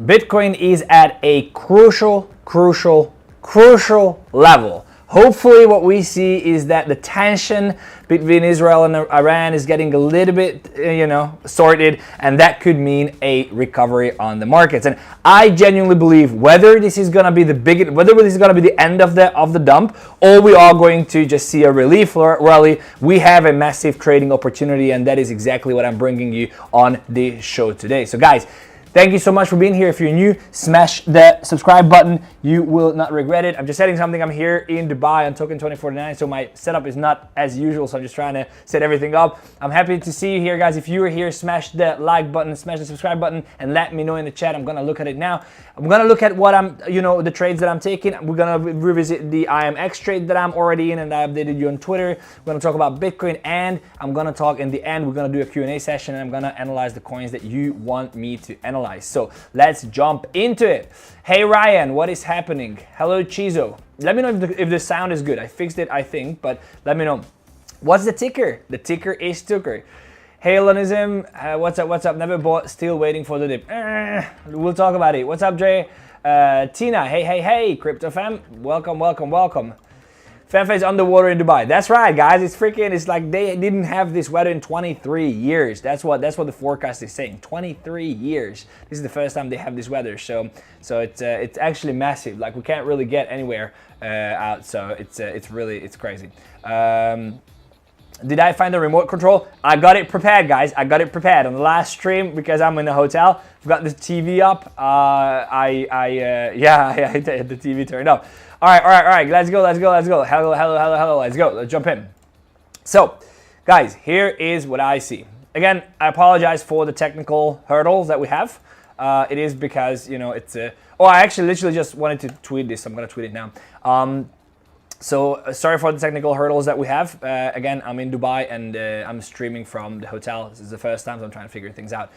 Bitcoin is at a crucial level. Hopefully what we see is that the tension between Israel and Iran is getting a little bit, sorted, and that could mean a recovery on the markets. And I genuinely believe whether this is going to be whether this is going to be the end of the dump, or we are going to just see a relief rally, we have a massive trading opportunity, and that is exactly what I'm bringing you on the show today. So guys, thank you so much for being here. If you're new, smash the subscribe button. You will not regret it. I'm just setting something. I'm here in Dubai on token 2049, so my setup is not as usual, so I'm just trying to set everything up. I'm happy to see you here, guys. If you are here, smash the like button, smash the subscribe button, and let me know in the chat. I'm going to look at it now. I'm going to look at what the trades that I'm taking. We're going to revisit the IMX trade that I'm already in, and I updated you on Twitter. We're going to talk about Bitcoin, and I'm going to talk in the end. We're going to do a Q&A session, and I'm going to analyze the coins that you want me to analyze. So let's jump into it. Hey Ryan, what is happening? Hello Chizo. Let me know if the sound is good. I fixed it, I think, but let me know. What's the ticker? The ticker is 𝗕𝗘𝗘𝗦. Hey Elonism, what's up? What's up? Never bought, still waiting for the dip. We'll talk about it. What's up, Dre? Tina, hey, Crypto fam, welcome. Fefe is underwater in Dubai. That's right, guys. It's like they didn't have this weather in 23 years. That's what the forecast is saying. 23 years. This is the first time they have this weather. So it's actually massive. Like we can't really get anywhere out. So it's crazy. Did I find the remote control? I got it prepared, guys. I got it prepared on the last stream because I'm in the hotel. I've got the TV up. I had the TV turned up. All right. Let's go. Hello. Let's go. Let's jump in. So, guys, here is what I see. Again, I apologize for the technical hurdles that we have. It is because, it's I actually literally just wanted to tweet this. I'm going to tweet it now. So sorry for the technical hurdles that we have. Again, I'm in Dubai and I'm streaming from the hotel. This is the first time, so I'm trying to figure things out.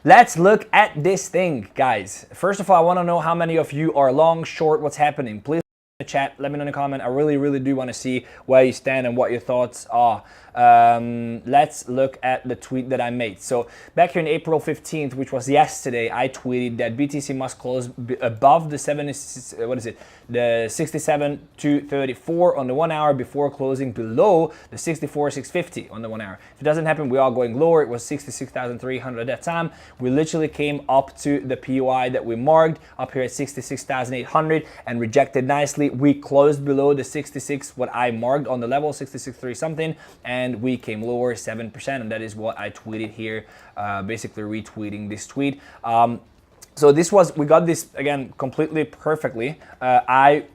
Let's look at this thing, guys. First of all, I want to know how many of you are long, short, what's happening. Please in the chat, let me know in the comment. I really do want to see where you stand and what your thoughts are. Let's look at the tweet that I made. So back here on April 15th, which was yesterday, I tweeted that BTC must close above the 67,234 on the 1 hour before closing below the 64,650 on the 1 hour. If it doesn't happen, we are going lower. It was 66,300 at that time. We literally came up to the POI that we marked up here at 66,800 and rejected nicely. We closed below the 66, what I marked on the level, 66.3 something, and we came lower 7%, and that is what I tweeted here, basically retweeting this tweet. So we got this again completely perfectly. I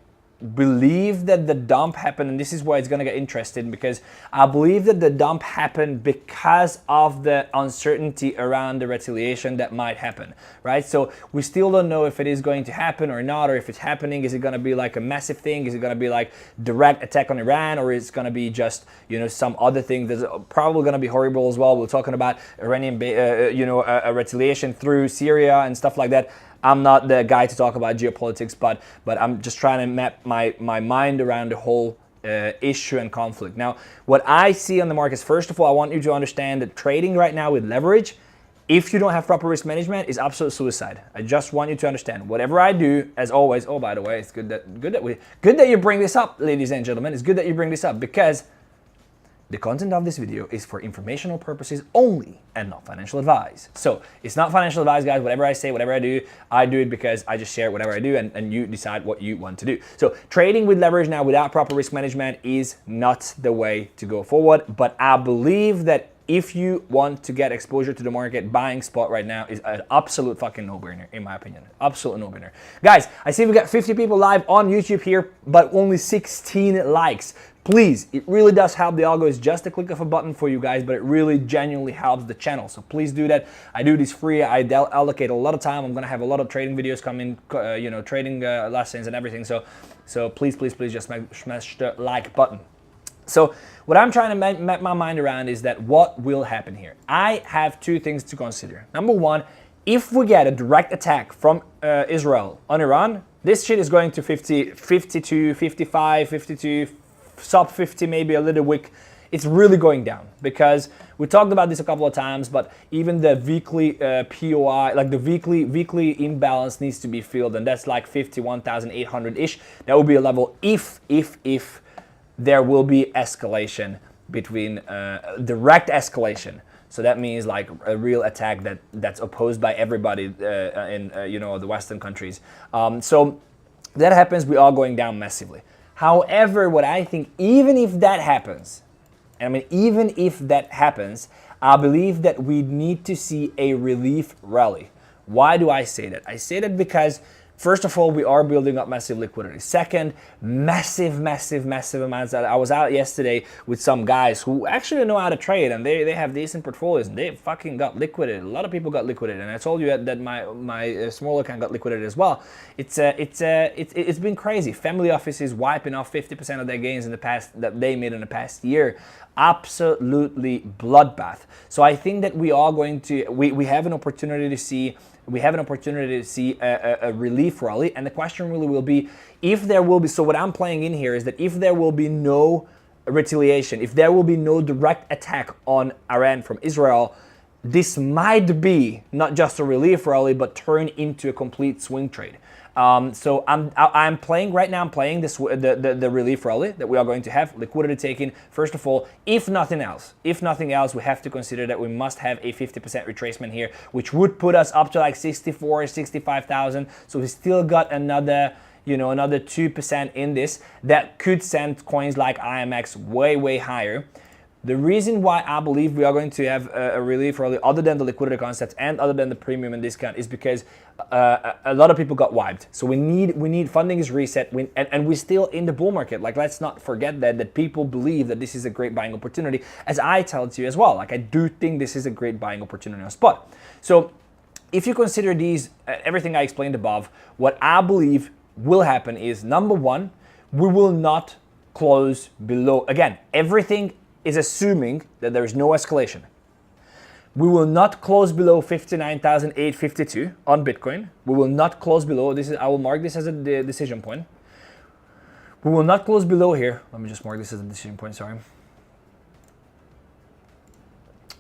believe that the dump happened, and this is why it's going to get interesting, because I believe that the dump happened because of the uncertainty around the retaliation that might happen, right? So we still don't know if it is going to happen or not, or if it's happening. Is it going to be like a massive thing? Is it going to be like direct attack on Iran, or is it going to be just some other thing that's probably going to be horrible as well? We're talking about Iranian a retaliation through Syria and stuff like that. I'm not the guy to talk about geopolitics, but I'm just trying to map my mind around the whole issue and conflict. Now, what I see on the markets, first of all, I want you to understand that trading right now with leverage, if you don't have proper risk management, is absolute suicide. I just want you to understand. Whatever I do, as always, oh, by the way, it's good that you bring this up, ladies and gentlemen. It's good that you bring this up, because the content of this video is for informational purposes only and not financial advice. So it's not financial advice, guys. Whatever I say, whatever I do it because I just share whatever I do, and you decide what you want to do. So trading with leverage now without proper risk management is not the way to go forward. But I believe that if you want to get exposure to the market, buying spot right now is an absolute fucking no-brainer, in my opinion. Absolute no-brainer. Guys, I see we got 50 people live on YouTube here, but only 16 likes. Please, it really does help the algo. It's just a click of a button for you guys, but it really genuinely helps the channel. So please do that. I do this free. I allocate a lot of time. I'm gonna have a lot of trading videos coming, trading lessons and everything. So please just smash the like button. So what I'm trying to map my mind around is that what will happen here. I have two things to consider. Number one, if we get a direct attack from Israel on Iran, this shit is going to 50, 52, 55, 52, sub 50, maybe a little wick it's really going down, because we talked about this a couple of times, but even the weekly POI, like the weekly imbalance needs to be filled, and that's like 51,800-ish. That will be a level if there will be escalation between direct escalation. So that means like a real attack that's opposed by everybody in the Western countries. So that happens, we are going down massively. However, what I think, even if that happens, and I mean even if that happens, I believe that we need to see a relief rally. Why do I say that? I say that because, first of all, we are building up massive liquidity. Second, massive amounts. I was out yesterday with some guys who actually know how to trade, and they have decent portfolios, and they fucking got liquidated. A lot of people got liquidated, and I told you that my small account got liquidated as well. It's been crazy. Family offices wiping off 50% of their gains in the past that they made in the past year. Absolutely bloodbath. So I think that we are going to we have an opportunity to see. We have an opportunity to see a relief rally, and the question really will be if there will be. So what I'm playing in here is that if there will be no retaliation, if there will be no direct attack on Iran from Israel, this might be not just a relief rally, but turn into a complete swing trade. So I'm playing right now. I'm playing this the relief rally that we are going to have, liquidity taking. First of all, if nothing else, we have to consider that we must have a 50% retracement here, which would put us up to like 64, 65,000. So we still got another 2% in this that could send coins like IMX way higher. The reason why I believe we are going to have a relief rally, other than the liquidity concept and other than the premium and discount, is because a lot of people got wiped. So we need funding is reset, and we're still in the bull market. Like, let's not forget that people believe that this is a great buying opportunity, as I tell it to you as well. Like, I do think this is a great buying opportunity on spot. So if you consider these, everything I explained above, what I believe will happen is, number one, we will not close below. Again, everything is assuming that there is no escalation. We will not close below 59,852 on Bitcoin. We will not close below. I will mark this as a decision point. We will not close below here. Let me just mark this as a decision point, sorry.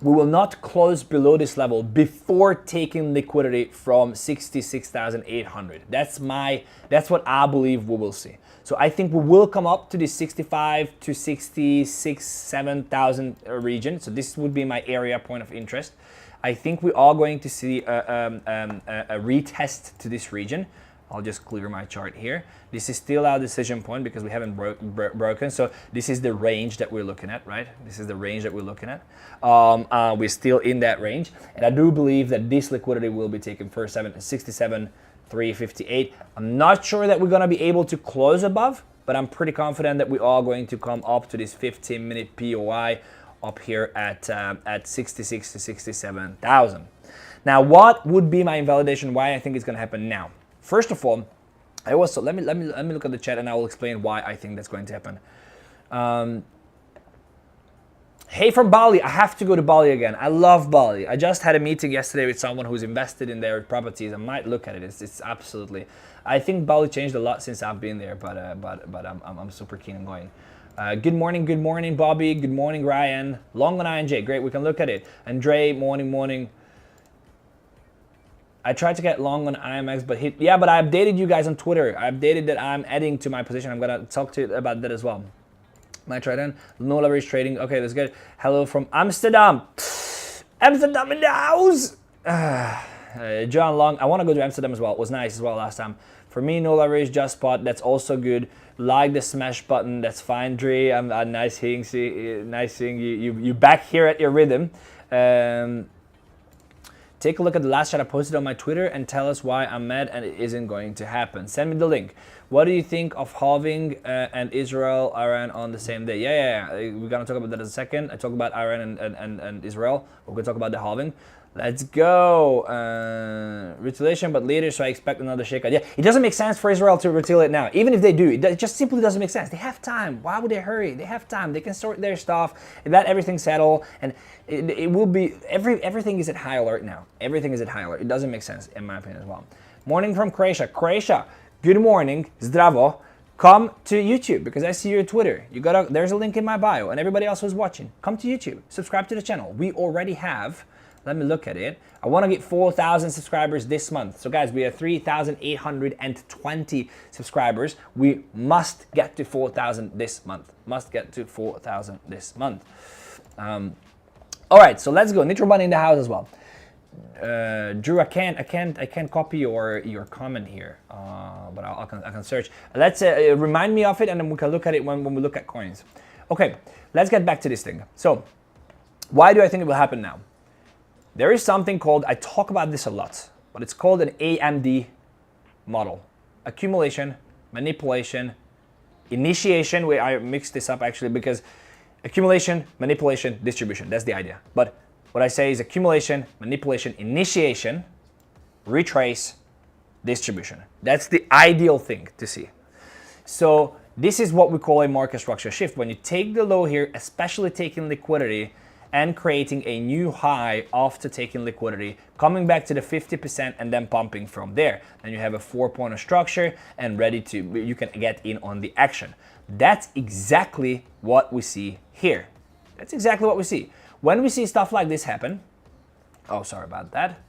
We will not close below this level before taking liquidity from 66,800. That's what I believe we will see. So I think we will come up to the 65 to 66, 7,000 region. So this would be my area point of interest. I think we are going to see a retest to this region. I'll just clear my chart here. This is still our decision point because we haven't broken. So this is the range that we're looking at, right? This is the range that we're looking at. We're still in that range. And I do believe that this liquidity will be taken first, 67,358. I'm not sure that we're going to be able to close above, but I'm pretty confident that we are going to come up to this 15-minute POI up here at 66 to 67,000. Now, what would be my invalidation? Why I think it's going to happen now? First of all, let me look at the chat and I will explain why I think that's going to happen. Hey, from Bali, I have to go to Bali again. I love Bali. I just had a meeting yesterday with someone who's invested in their properties. I might look at it. It's absolutely. I think Bali changed a lot since I've been there, but I'm super keen on going. Good morning, Bobby. Good morning, Ryan. Long on INJ, great. We can look at it. Andre, morning. I tried to get long on IMX, but but I updated you guys on Twitter. I updated that I'm adding to my position. I'm gonna talk to you about that as well. My trade in, no leverage trading. Okay, that's good. Hello from Amsterdam. Amsterdam in the house. John Long, I want to go to Amsterdam as well. It was nice as well last time. For me, no leverage, just spot. That's also good. Like the smash button. That's fine, Dre. Nice seeing you back here at your rhythm. Take a look at the last chat I posted on my Twitter and tell us why I'm mad and it isn't going to happen. Send me the link. What do you think of halving and Israel, Iran on the same day? Yeah. We're going to talk about that in a second. I talk about Iran and Israel. We're going to talk about the halving. Let's go. Retaliation, but later, so I expect another shakeout. Yeah, it doesn't make sense for Israel to retaliate now. Even if they do, it just simply doesn't make sense. They have time. Why would they hurry? They have time. They can sort their stuff, let everything settle, and it will be, everything is at high alert now. Everything is at high alert. It doesn't make sense, in my opinion, as well. Morning from Croatia. Croatia, good morning. Zdravo. come to YouTube because I see your Twitter. There's a link in my bio, and everybody else who's watching, come to YouTube, subscribe to the channel. We already have, let me look at it. I want to get 4,000 subscribers this month. So guys, we have 3,820 subscribers. We must get to 4,000 this month. Must get to 4,000 this month. All right, so let's go. 𝗕𝗘𝗢𝗙𝗎 in the house as well. Drew, I can't copy your comment here, but I can search. Let's remind me of it, and then we can look at it when we look at coins. Okay, let's get back to this thing. So, why do I think it will happen now? There is something called, I talk about this a lot, but it's called an AMD model: accumulation, manipulation, initiation. Wait, I mixed this up actually because accumulation, manipulation, distribution. That's the idea. But what I say is accumulation, manipulation, initiation, retrace, distribution. That's the ideal thing to see. So this is what we call a market structure shift. When you take the low here, especially taking liquidity and creating a new high after taking liquidity, coming back to the 50% and then pumping from there. Then you have a 4-pointer structure and you can get in on the action. That's exactly what we see here. That's exactly what we see. When we see stuff like this happen, oh, sorry about that.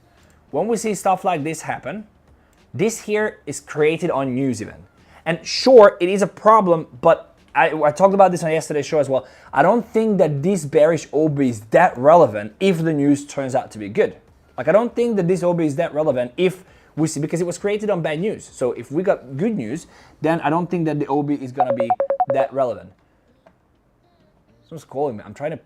When we see stuff like this happen, this here is created on news event. And sure, it is a problem, but I talked about this on yesterday's show as well. I don't think that this bearish OB is that relevant if the news turns out to be good. Like, I don't think that this OB is that relevant if we see, because it was created on bad news. So if we got good news, then I don't think that the OB is gonna be that relevant. Someone's calling me. I'm trying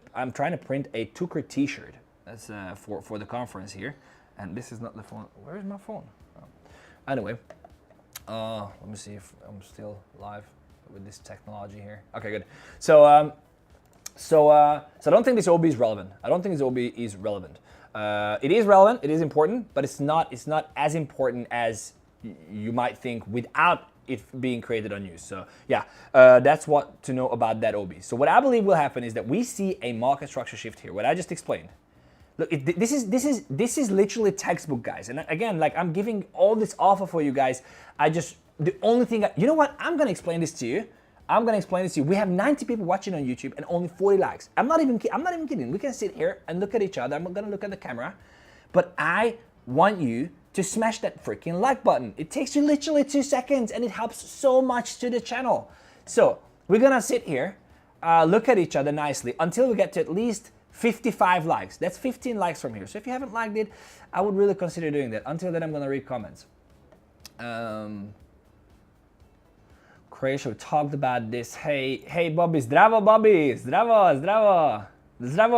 to print a 𝗕𝗘𝗙𝗢 t-shirt. That's for the conference here, and this is not the phone. Where is my phone? Oh. Anyway, let me see if I'm still live with this technology here. Okay, good. So I don't think this OB is relevant. I don't think this OB is relevant. It is relevant. It is important, but it's not as important as you might think without it being created on news. So yeah, that's what to know about that OB. So what I believe will happen is that we see a market structure shift here. What I just explained. Look, this is literally textbook, guys. And again, like, I'm giving all this offer for you guys. The only thing, you know what? I'm gonna explain this to you. We have 90 people watching on YouTube and only 40 likes. I'm not even kidding. We can sit here and look at each other. I'm gonna look at the camera, but I want you to smash that freaking like button. It takes you literally 2 seconds and it helps so much to the channel. So we're gonna sit here, look at each other nicely until we get to at least 55 likes. That's 15 likes from here. So if you haven't liked it, I would really consider doing that. Until then, I'm gonna read comments. Croatia, we talked about this. Hey Bobby, zdravo Bobby, zdravo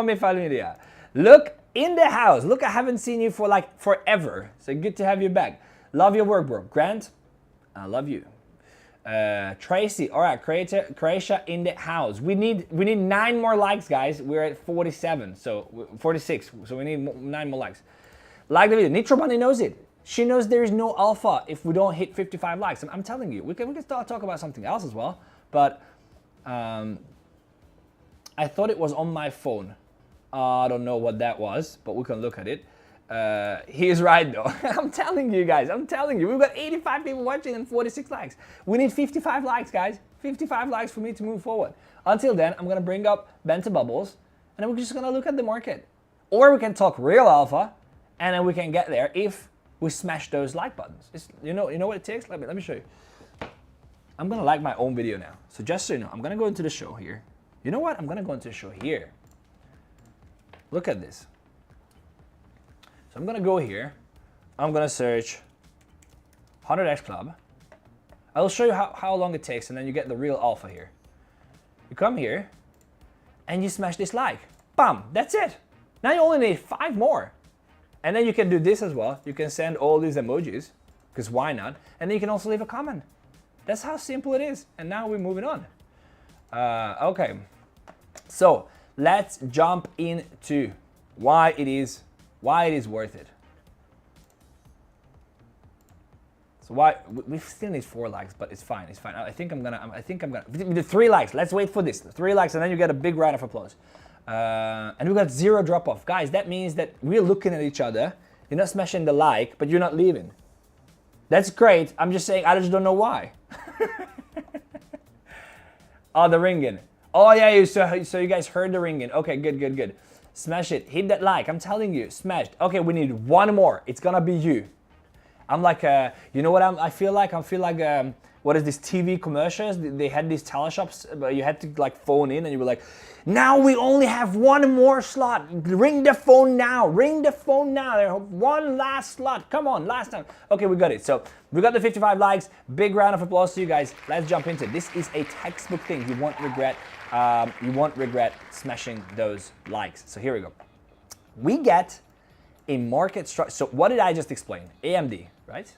mi familia. Look in the house. Look, I haven't seen you for like forever. So good to have you back. Love your work, bro. Grant, I love you. Tracy, all right, Croatia in the house. We need 9 more likes, guys. We're at 47, so 46. So we need 9 more likes. Like the video. 𝗕𝗘𝗢𝗙𝗎 knows it. She knows there is no alpha if we don't hit 55 likes. I'm telling you, we can start talk about something else as well. But I thought it was on my phone. I don't know what that was, but we can look at it. He is right though. I'm telling you guys, we've got 85 people watching and 46 likes. We need 55 likes, guys. 55 likes for me to move forward. Until then, I'm gonna bring up Benta Bubbles, and then we're just gonna look at the market. Or we can talk real alpha, and then we can get there if we smash those like buttons. You know what it takes? Let me show you. I'm gonna like my own video now. So just so you know, I'm gonna go into the show here. You know what? I'm gonna go into the show here. Look at this. So I'm gonna go here. I'm gonna search 100x Club. I'll show you how long it takes, and then you get the real alpha here. You come here, and you smash this like. Bam! That's it. Now you only need 5 more. And then you can do this as well. You can send all these emojis, because why not? And then you can also leave a comment. That's how simple it is. And now we're moving on. Okay. So let's jump into why it is worth it. So why we still need 4 likes, but it's fine. It's fine. I think I'm gonna. The 3 likes. Let's wait for this. 3 likes, and then you get a big round of applause. And we got 0 drop off. Guys, that means that we're looking at each other. You're not smashing the like, but you're not leaving. That's great. I'm just saying, I just don't know why. Oh, the ringing. Oh yeah, so you guys heard the ringing. Okay, good. Smash it. Hit that like. I'm telling you, smashed. Okay, we need one more. It's gonna be you. I'm like, you know what I feel like? I feel like, what is this TV commercials? They had these teleshops, but you had to like phone in and you were like, now we only have one more slot. Ring the phone now. Ring the phone now. There's one last slot. Come on, last time. Okay, we got it. So we got the 55 likes. Big round of applause to you guys. Let's jump into it. This is a textbook thing. You won't regret. You won't regret smashing those likes. So here we go. We get a market structure. So what did I just explain? AMD, right?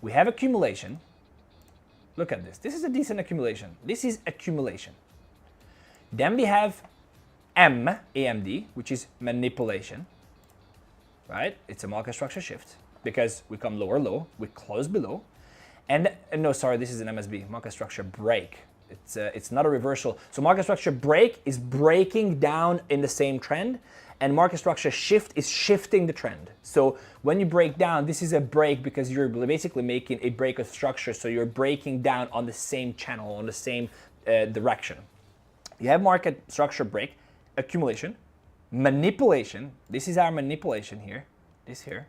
We have accumulation. Look at this. This is a decent accumulation. This is accumulation. Then we have AMD, which is manipulation, right? It's a market structure shift because we come lower low, we close below. And no, sorry, this is an MSB, market structure break. It's not a reversal. So market structure break is breaking down in the same trend, and market structure shift is shifting the trend. So when you break down, this is a break because you're basically making a break of structure. So you're breaking down on the same channel, on the same direction. You have market structure break, accumulation, manipulation. This is our manipulation here. This here.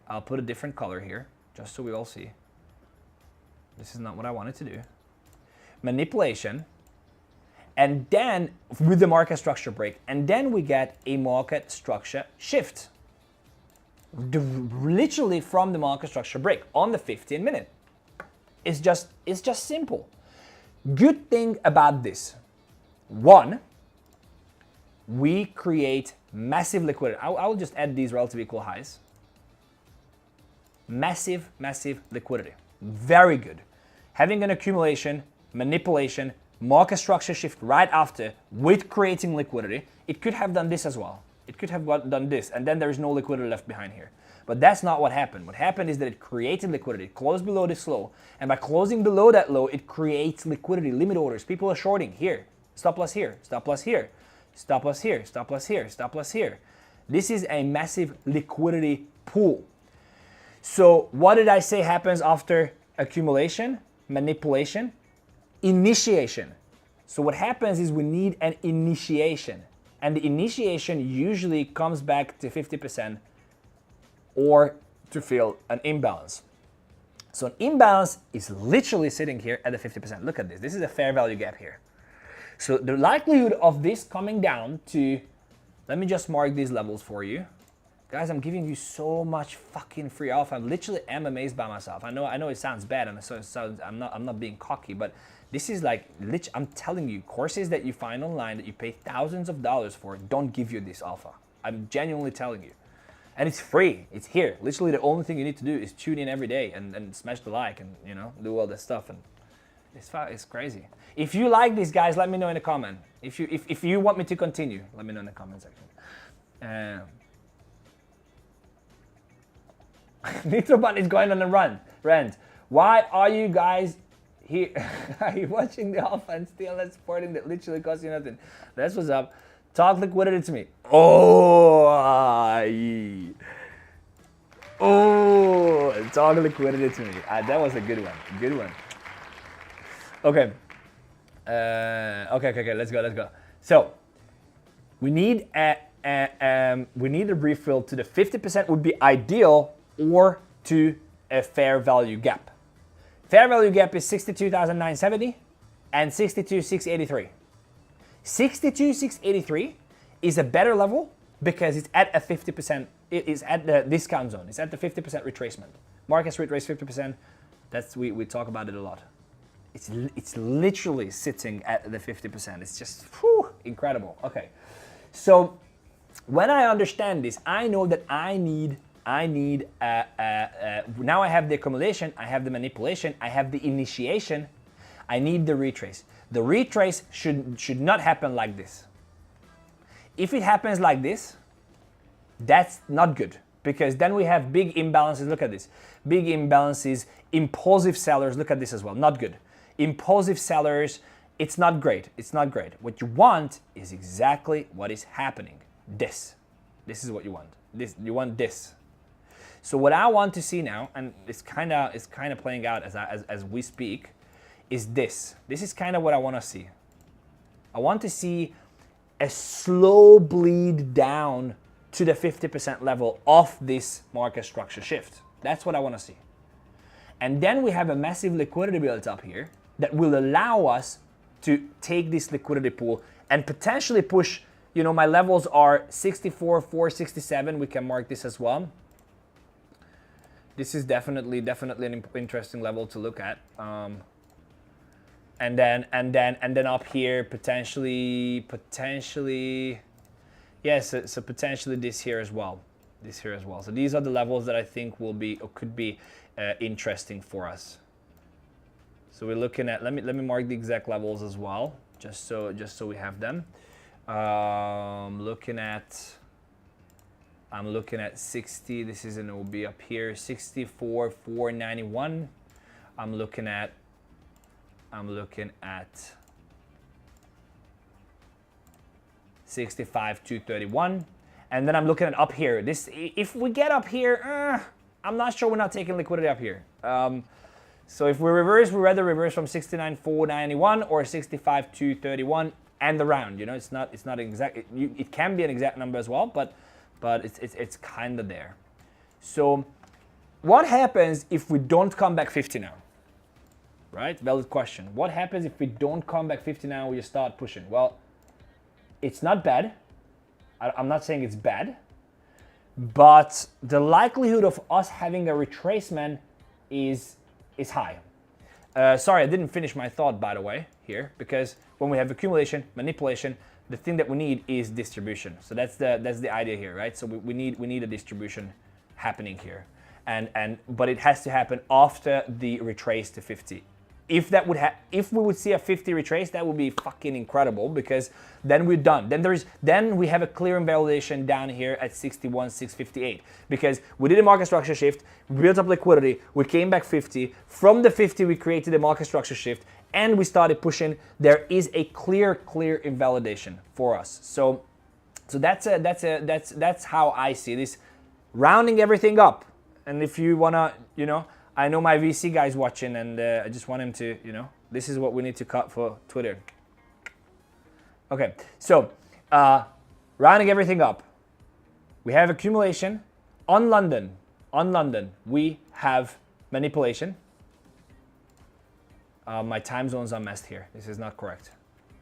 I'll put a different color here just so we all see. This is not what I wanted to do. Manipulation, and then with the market structure break, and then we get a market structure shift. Literally from the market structure break on the 15-minute. It's just simple. Good thing about this. One, we create massive liquidity. I'll just add these relative equal highs. Massive liquidity. Very good. Having an accumulation, manipulation, market structure shift right after with creating liquidity. It could have done this as well. It could have done this, and then there is no liquidity left behind here. But that's not what happened. What happened is that it created liquidity. It closed below this low, and by closing below that low, it creates liquidity, limit orders. People are shorting here. Stop loss here, stop loss here, stop loss here, stop loss here, stop loss here. This is a massive liquidity pool. So what did I say happens after accumulation, manipulation? Initiation. So what happens is we need an initiation. And the initiation usually comes back to 50% or to fill an imbalance. So an imbalance is literally sitting here at the 50%. Look at this. This is a fair value gap here. So the likelihood of this coming down to, let me just mark these levels for you. Guys, I'm giving you so much fucking free alpha. I literally am amazed by myself. I know it sounds bad, and I'm not being cocky, but this is like, I'm telling you, courses that you find online that you pay thousands of dollars for don't give you this alpha. I'm genuinely telling you. And it's free. It's here. Literally the only thing you need to do is tune in every day and smash the like and, you know, do all this stuff. And it's crazy. If you like these guys, let me know in the comment. If you want me to continue, let me know in the comment section. 𝗕𝗘𝗙𝗢𝗏 is going on a rant. Why are you guys here? Are you watching the alpha and still not supporting that literally costs you nothing? That's what's up. Talk liquidity to me. Talk liquidity to me. That was a good one. Okay. Okay. Let's go. So we need a refill to the 50% would be ideal, or to a fair value gap. Fair value gap is 62,970 and 62,683. 62,683 is a better level because it's at a 50%. It is at the discount zone. It's at the 50% retracement. Markets retrace 50%. That's we talk about it a lot. It's literally sitting at the 50%. It's just incredible. Okay, so when I understand this, I know that I need now I have the accumulation, I have the manipulation, I have the initiation, I need the retrace. The retrace should not happen like this. If it happens like this, that's not good, because then we have big imbalances. Look at this. Big imbalances, impulsive sellers, look at this as well, not good. Impulsive sellers, it's not great. What you want is exactly what is happening. This is what you want. You want this. So what I want to see now, and it's kind of playing out as we speak, is this. This is kind of what I want to see. I want to see a slow bleed down to the 50% level of this market structure shift. That's what I want to see. And then we have a massive liquidity built up here that will allow us to take this liquidity pool and potentially push, you know, my levels are 64, 467. We can mark this as well. This is definitely an interesting level to look at. And then up here potentially, yes, so potentially this here as well. So these are the levels that I think will be or could be interesting for us. So we're looking at, let me mark the exact levels as well, just so we have them. I'm looking at 60. This is an OB up here, 64, 491. I'm looking at 65, 231. And then I'm looking at up here. This, if we get up here, I'm not sure we're not taking liquidity up here. So if we reverse, we rather reverse from 69, 491 or 65, 231 and the round. You know, it's not exact. It can be an exact number as well, but it's kind of there. So what happens if we don't come back 50 now? Right? Valid question. What happens if we don't come back 50 now, we start pushing? Well, it's not bad. I'm not saying it's bad, but the likelihood of us having a retracement is high. Sorry, I didn't finish my thought, by the way, here, because when we have accumulation, manipulation, the thing that we need is distribution. So that's the idea here, right? So we need a distribution happening here, but it has to happen after the retrace to 50. If we would see a 50 retrace, that would be fucking incredible, because then we're done. Then we have a clear invalidation down here at 61, 658, because we did a market structure shift, we built up liquidity, we came back 50. From the 50, we created a market structure shift, and we started pushing. There is a clear invalidation for us. So that's how I see this, rounding everything up. And if you wanna, you know, I know my VC guy's watching, and I just want him to, you know, this is what we need to cut for Twitter. Okay, so rounding everything up, we have accumulation. On London, we have manipulation. My time zones are messed here. This is not correct.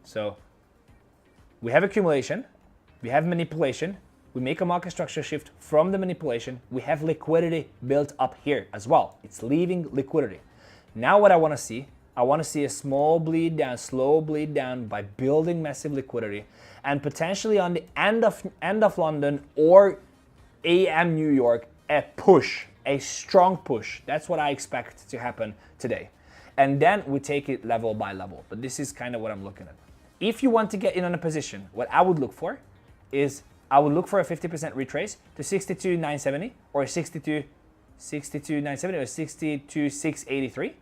So we have accumulation, we have manipulation. We make a market structure shift from the manipulation. We have liquidity built up here as well. It's leaving liquidity. Now what I want to see a small bleed down, slow bleed down by building massive liquidity, and potentially on the end of London or AM New York, a push, a strong push. That's what I expect to happen today. And then we take it level by level. But this is kind of what I'm looking at. If you want to get in on a position, what I would look for is I would look for a 50% retrace to 62,970 or 62,970 or 62,683,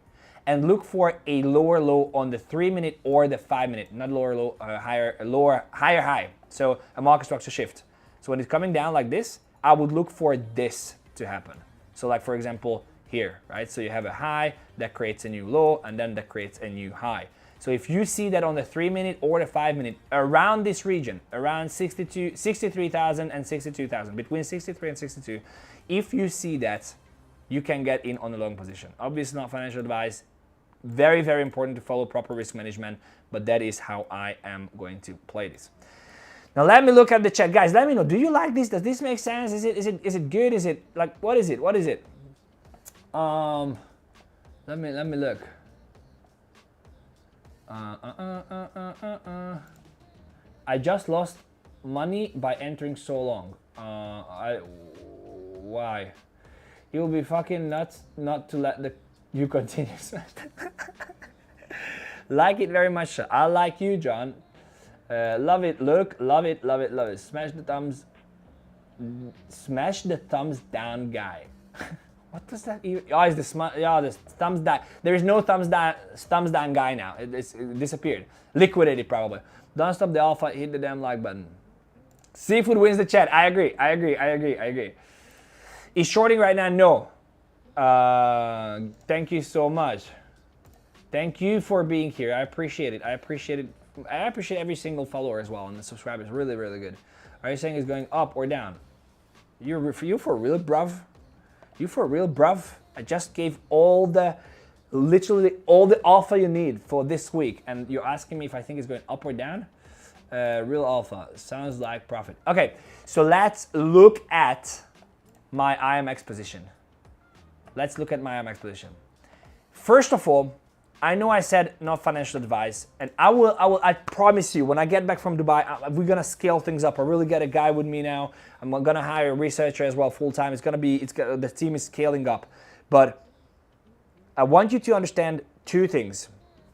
and look for a lower low on the 3-minute or the 5-minute, not lower low, higher high. So a market structure shift. So when it's coming down like this, I would look for this to happen. So like, for example, here, right? So you have a high that creates a new low, and then that creates a new high. So if you see that on the 3-minute or the 5-minute, around this region, around 63,000 and 62,000, between 63 and 62, if you see that, you can get in on a long position. Obviously not financial advice. Very, very important to follow proper risk management, but that is how I am going to play this. Now let me look at the chat. Guys, let me know, do you like this? Does this make sense? Is it good? Is it like, what is it? Let me look. I just lost money by entering so long. Why? It will be fucking nuts not to let you continue. Like it very much. I like you, John. Love it, Luke. Love it. Smash the thumbs down guy. What does that even? Oh, it's the thumbs down. There is no thumbs down guy now. It disappeared. Liquidated probably. Don't stop the alpha. Hit the damn like button. Seafood wins the chat. I agree. Is shorting right now? No. Thank you so much. Thank you for being here. I appreciate it. I appreciate it. I appreciate every single follower as well, and the subscribers. Really, really good. Are you saying it's going up or down? You for real, bruv? You for real, bruv? I just gave literally all the alpha you need for this week, and you're asking me if I think it's going up or down? Real alpha. Sounds like profit. Okay, so let's look at my IMX position. Let's look at my IMX position. First of all, I know I said not financial advice, and I promise you, when I get back from Dubai, we're gonna scale things up. I really get a guy with me now. I'm gonna hire a researcher as well full time. The team is scaling up, but I want you to understand three things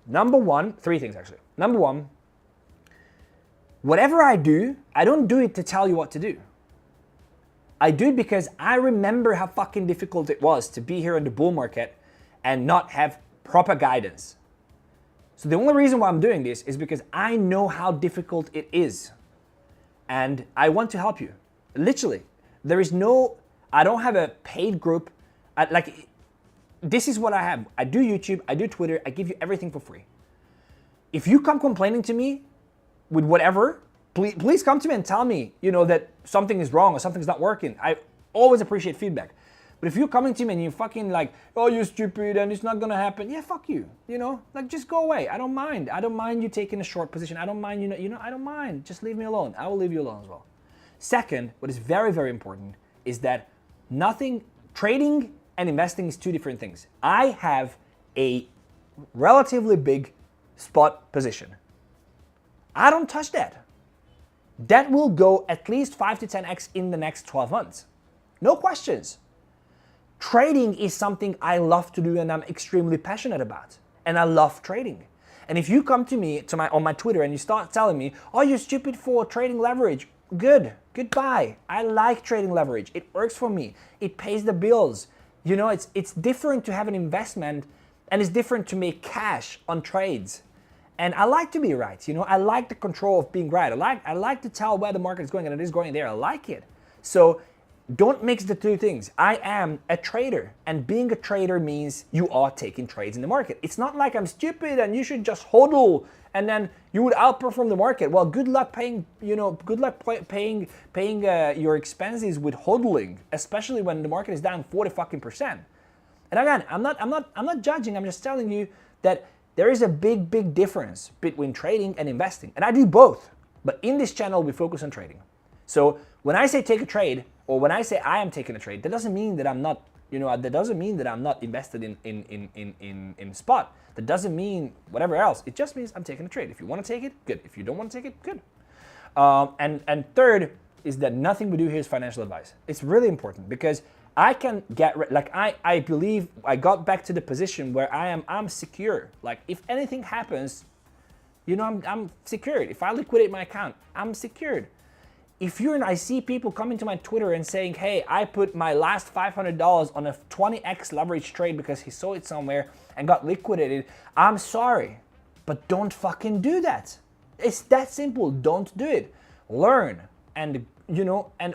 actually. Number one, whatever I do, I don't do it to tell you what to do. I do it because I remember how fucking difficult it was to be here in the bull market and not have proper guidance. So the only reason why I'm doing this is because I know how difficult it is. And I want to help you. Literally. I don't have a paid group. This is what I have. I do YouTube, I do Twitter, I give you everything for free. If you come complaining to me with whatever, please come to me and tell me, that something is wrong or something's not working. I always appreciate feedback. But if you're coming to me and you're fucking like, oh, you're stupid and it's not gonna happen, yeah, fuck you. Just go away. I don't mind. I don't mind you taking a short position. I don't mind, I don't mind. Just leave me alone. I will leave you alone as well. Second, what is very, very important is that trading and investing is two different things. I have a relatively big spot position. I don't touch that. That will go at least 5 to 10x in the next 12 months. No questions. Trading is something I love to do and I'm extremely passionate about. And I love trading. And if you come to me on my Twitter and you start telling me, oh, you're stupid for trading leverage, goodbye. I like trading leverage. It works for me. It pays the bills. It's different to have an investment and it's different to make cash on trades. And I like to be right. I like the control of being right. I like to tell where the market is going and it is going there. I like it. So don't mix the two things. I am a trader, and being a trader means you are taking trades in the market. It's not like I'm stupid and you should just hodl and then you would outperform the market. Well, good luck paying your expenses with hodling, especially when the market is down 40%. And again, I'm not judging. I'm just telling you that there is a big difference between trading and investing, and I do both. But in this channel, we focus on trading. So when I say take a trade, or when I say I am taking a trade, that doesn't mean that I'm not, that doesn't mean that I'm not invested in spot. That doesn't mean whatever else. It just means I'm taking a trade. If you want to take it, good. If you don't want to take it, good. And third is that nothing we do here is financial advice. It's really important because I can I believe I got back to the position where I'm secure. Like if anything happens, I'm secured. If I liquidate my account, I'm secured. If I see people coming to my Twitter and saying, hey, I put my last $500 on a 20x leverage trade because he saw it somewhere and got liquidated, I'm sorry, but don't fucking do that. It's that simple. Don't do it. Learn and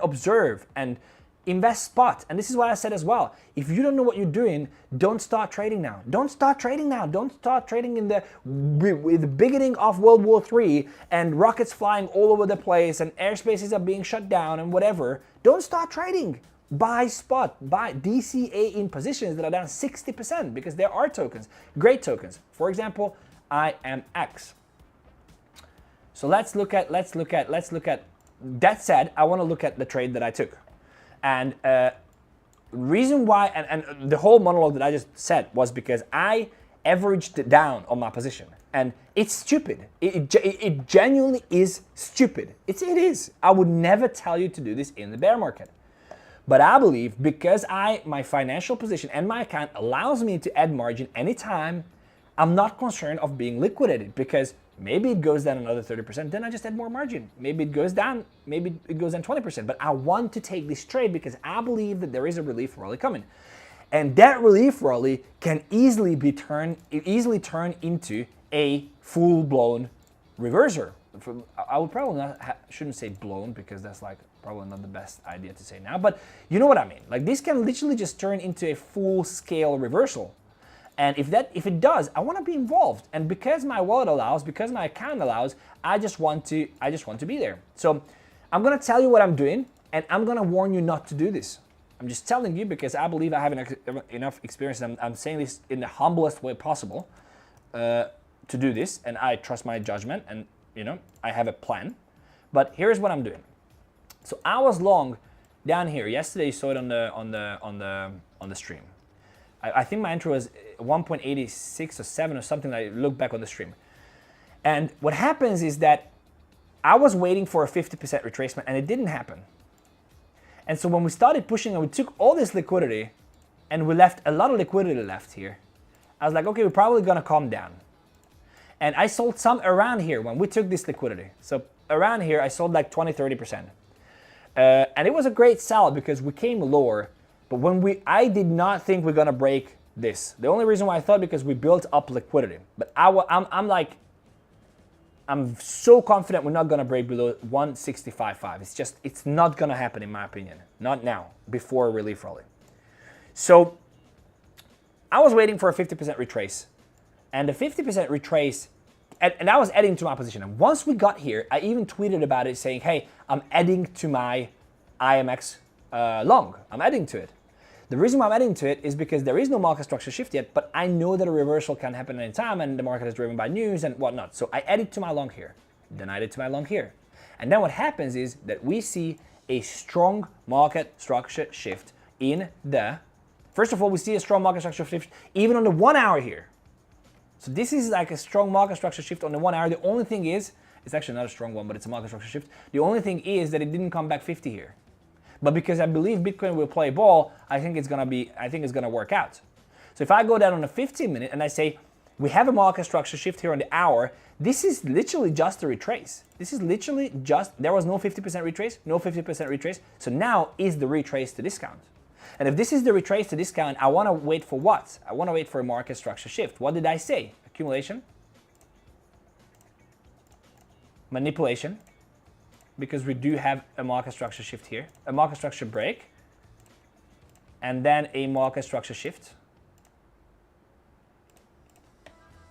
observe and invest spot. And this is what I said as well. If you don't know what you're doing, don't start trading now. Don't start trading now. Don't start trading with the beginning of World War III and rockets flying all over the place and airspaces are being shut down and whatever. Don't start trading. Buy spot. Buy DCA in positions that are down 60% because there are tokens, great tokens. For example, IMX. So let's look at, that said, I want to look at the trade that I took. And reason why, and the whole monologue that I just said was because I averaged it down on my position. And it's stupid. It genuinely is stupid. It is. I would never tell you to do this in the bear market. But I believe because my financial position and my account allows me to add margin anytime, I'm not concerned of being liquidated because maybe it goes down another 30%, then I just add more margin. Maybe it goes down 20%, but I want to take this trade because I believe that there is a relief rally coming. And that relief rally can easily turn into a full-blown reverser. I would probably shouldn't say blown because that's probably not the best idea to say now, but you know what I mean. This can literally just turn into a full-scale reversal. And if it does, I want to be involved. And because my wallet allows, because my account allows, I just want to be there. So I'm gonna tell you what I'm doing, and I'm gonna warn you not to do this. I'm just telling you because I believe I have enough experience. And I'm saying this in the humblest way possible to do this, and I trust my judgment, and I have a plan. But here's what I'm doing. So I was long down here yesterday. You saw it on the stream. I think my entry was 1.86 or 7 or something. I look back on the stream, and what happens is that I was waiting for a 50% retracement, and it didn't happen. And so when we started pushing and we took all this liquidity, and we left a lot of liquidity left here, I was like, okay, we're probably gonna calm down. And I sold some around here when we took this liquidity. So around here, I sold like 20-30%. And it was a great sell because we came lower. But I did not think we're gonna break this. The only reason why I thought because we built up liquidity. But I'm so confident we're not gonna break below 165.5. It's not gonna happen in my opinion. Not now, before relief rally. So I was waiting for a 50% retrace. And the 50% retrace, and I was adding to my position. And once we got here, I even tweeted about it saying, hey, I'm adding to my IMX long. I'm adding to it. The reason why I'm adding to it is because there is no market structure shift yet, but I know that a reversal can happen at any time, and the market is driven by news and whatnot. So I added to my long here, then I added to my long here. And then what happens is that we see a strong market structure shift first of all, we see a strong market structure shift even on the 1 hour here. So this is like a strong market structure shift on the 1 hour. The only thing is, it's actually not a strong one, but it's a market structure shift. The only thing is that it didn't come back 50 here. But because I believe Bitcoin will play ball, I think it's gonna work out. So if I go down on a 15-minute and I say, we have a market structure shift here on the hour, this is literally just a retrace. This is literally just, there was no 50% retrace, no 50% retrace. So now is the retrace to discount. And if this is the retrace to discount, I wanna wait for what? I wanna wait for a market structure shift. What did I say? Accumulation, manipulation, because we do have a market structure shift here, a market structure break, and then a market structure shift.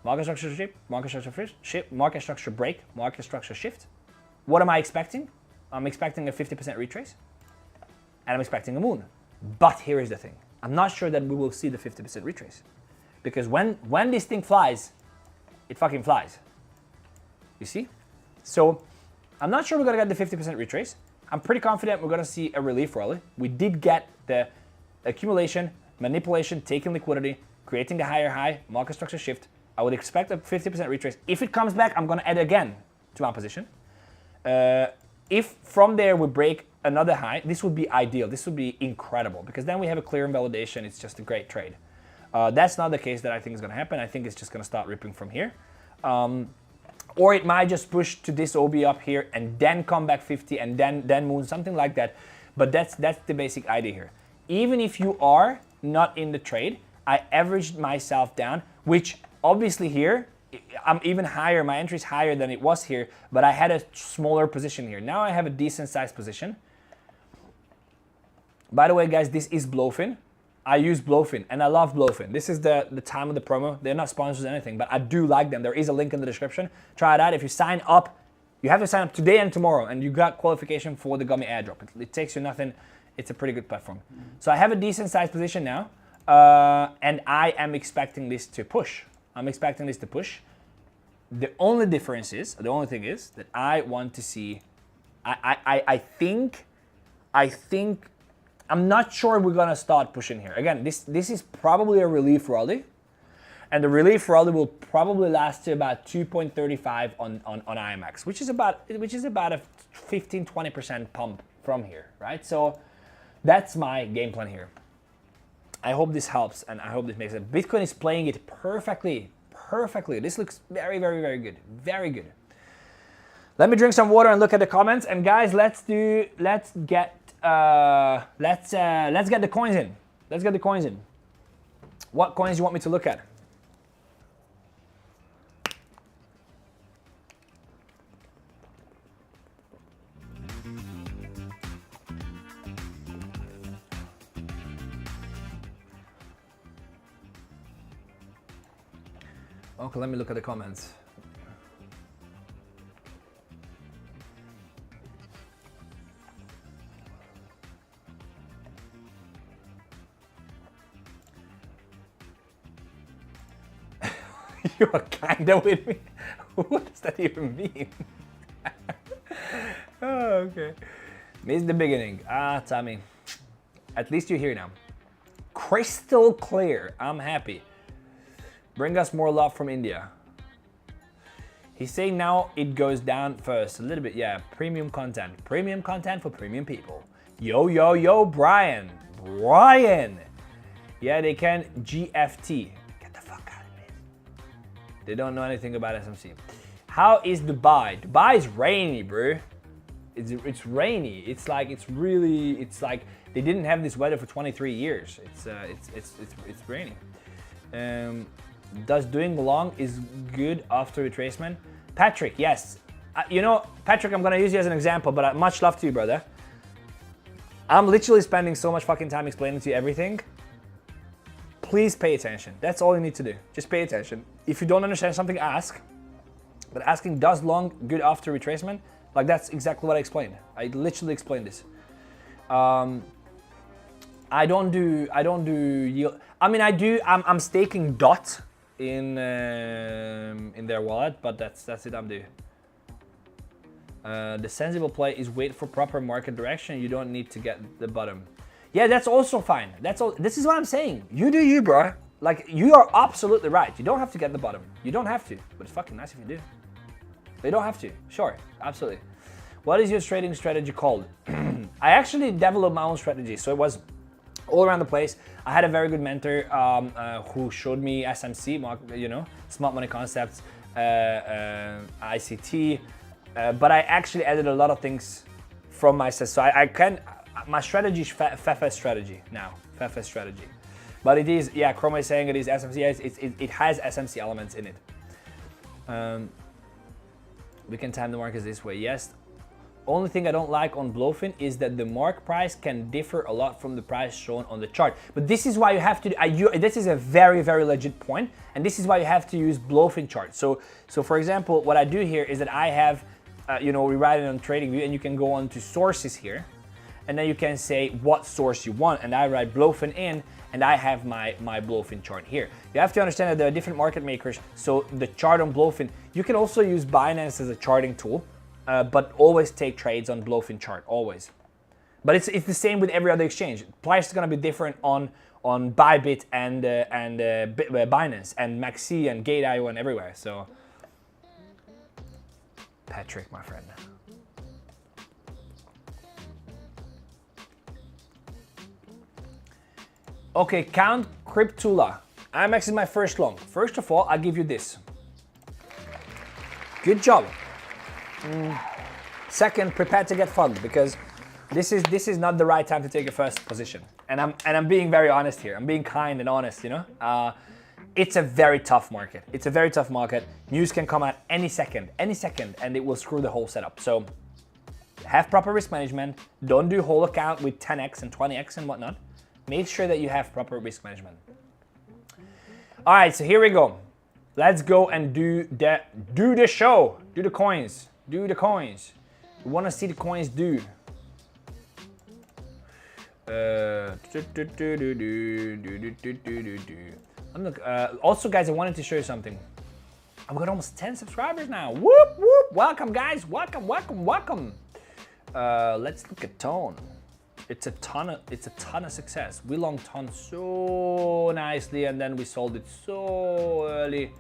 Market structure shift, market structure shift, market structure break, market structure shift. What am I expecting? I'm expecting a 50% retrace, and I'm expecting a moon. But here is the thing. I'm not sure that we will see the 50% retrace, because when this thing flies, it fucking flies. You see? So I'm not sure we're gonna get the 50% retrace. I'm pretty confident we're gonna see a relief rally. We did get the accumulation, manipulation, taking liquidity, creating the higher high, market structure shift. I would expect a 50% retrace. If it comes back, I'm gonna add again to my position. If from there we break another high, this would be ideal. This would be incredible, because then we have a clear invalidation. It's just a great trade. That's not the case that I think is gonna happen. I think it's just gonna start ripping from here. Or it might just push to this OB up here and then come back 50 and then moon, something like that. But that's the basic idea here. Even if you are not in the trade, I averaged myself down, which obviously here, I'm even higher. My entry is higher than it was here, but I had a smaller position here. Now I have a decent sized position. By the way, guys, this is Blowfin. I use Blowfin, and I love Blowfin. This is the time of the promo. They're not sponsors or anything, but I do like them. There is a link in the description. Try it out. If you sign up, you have to sign up today and tomorrow, and you got qualification for the gummy airdrop. It takes you nothing. It's a pretty good platform. So I have a decent sized position now, and I am expecting this to push. I'm expecting this to push. The only thing is that I want to see, I think, I'm not sure we're gonna start pushing here. Again, this is probably a relief rally, and the relief rally will probably last to about 2.35 on IMX, which is about a 15-20% pump from here, right? So that's my game plan here. I hope this helps, and I hope this makes it. Bitcoin is playing it perfectly. This looks very, very, very good. Very good. Let me drink some water and look at the comments. And guys, let's get the coins in. Let's get the coins in. What coins do you want me to look at? Okay, let me look at the comments. You are kinda with me? What does that even mean? Oh, okay. Missed the beginning. Ah, Tommy. At least you're here now. Crystal clear. I'm happy. Bring us more love from India. He's saying now it goes down first. A little bit, yeah. Premium content. Premium content for premium people. Yo, yo, yo, Brian. Brian. Yeah, they can GFT. Get the fuck out of me. They don't know anything about SMC. How is Dubai? Dubai is rainy, bro. It's rainy. It's like they didn't have this weather for 23 years. It's rainy. Does doing long is good after retracement? Patrick, yes. You know, Patrick, I'm gonna use you as an example, but much love to you, brother. I'm literally spending so much fucking time explaining to you everything. Please pay attention. That's all you need to do. Just pay attention. If you don't understand something, ask. But asking does long good after retracement, like that's exactly what I explained. I literally explained this. I don't do yield. I mean, I do. I'm staking DOT in their wallet, but that's it. I'm doing. The sensible play is wait for proper market direction. You don't need to get the bottom. Yeah, that's also fine. That's all. This is what I'm saying. You do you, bro. Like, you are absolutely right. You don't have to get the bottom. You don't have to, but it's fucking nice if you do. You don't have to. Sure, absolutely. What is your trading strategy called? I actually developed my own strategy, so it was all around the place. I had a very good mentor who showed me SMC, you know, smart money concepts, ICT, but I actually added a lot of things from myself. So my strategy is Fefe strategy now, Fefe strategy. But it is, yeah, Chroma is saying it is SMC, it has SMC elements in it. We can time the markets this way, yes. Only thing I don't like on Bluefin is that the mark price can differ a lot from the price shown on the chart. But this is why you have to, this is a very, very legit point, and this is why you have to use Bluefin chart. So for example, what I do here is that I have, you know, we write it on TradingView, and you can go on to sources here, and then you can say what source you want, and I write Bluefin in, and I have my Bluefin chart here. You have to understand that there are different market makers, so the chart on Bluefin, you can also use Binance as a charting tool, but always take trades on Bluefin chart, always. But it's the same with every other exchange. Price is gonna be different on Bybit and Binance and Maxi and Gate.io and everywhere. So, Patrick, my friend. Okay, 𝗕𝗘𝗢𝗙. IMX is my first long. First of all, I'll give you this. Good job. Second, prepare to get fucked, because this is not the right time to take a first position. And I'm being very honest here. I'm being kind and honest, you know? It's a very tough market. It's a very tough market. News can come out any second, and it will screw the whole setup. So have proper risk management. Don't do whole account with 10x and 20x and whatnot. Make sure that you have proper risk management. All right, so here we go. Let's go and do the show. Do the coins. Do the coins. We want to see the coins do. Also, guys, I wanted to show you something. I've got almost 10 subscribers now. Whoop, whoop. Welcome, guys. Welcome, welcome, welcome. Let's look at Tone. It's a ton of success. We long Ton so nicely, and then we sold it so early.